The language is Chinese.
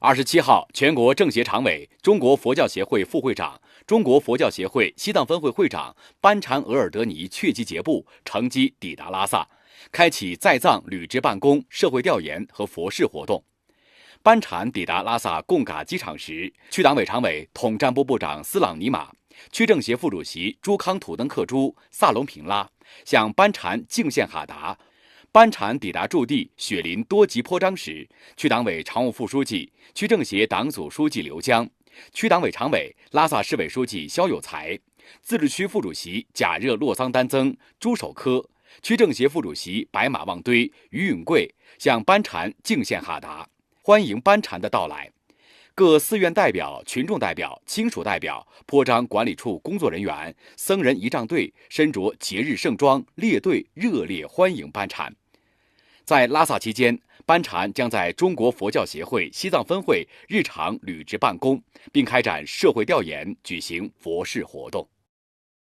27号，全国政协常委、中国佛教协会副会长、中国佛教协会西藏分会会长班禅额尔德尼确机捷布乘机抵达拉萨，开启在藏履职办公、社会调研和佛事活动。班禅抵达拉萨贡嘎机场时，区党委常委、统战部部长斯朗尼玛、区政协副主席朱康土登克珠、萨隆平拉向班禅敬献哈达。班禅抵达驻地雪林多吉坡章时，区党委常务副书记、区政协党组书记刘江、区党委常委、拉萨市委书记肖有才、自治区副主席贾热洛桑丹增、朱守科、区政协副主席白马旺堆、于允贵向班禅敬献哈达，欢迎班禅的到来。各寺院代表、群众代表、亲属代表、坡章管理处工作人员、僧人仪仗队身着节日盛装，列队热烈欢迎班禅。在拉萨期间，班禅将在中国佛教协会西藏分会日常履职办公，并开展社会调研，举行佛事活动。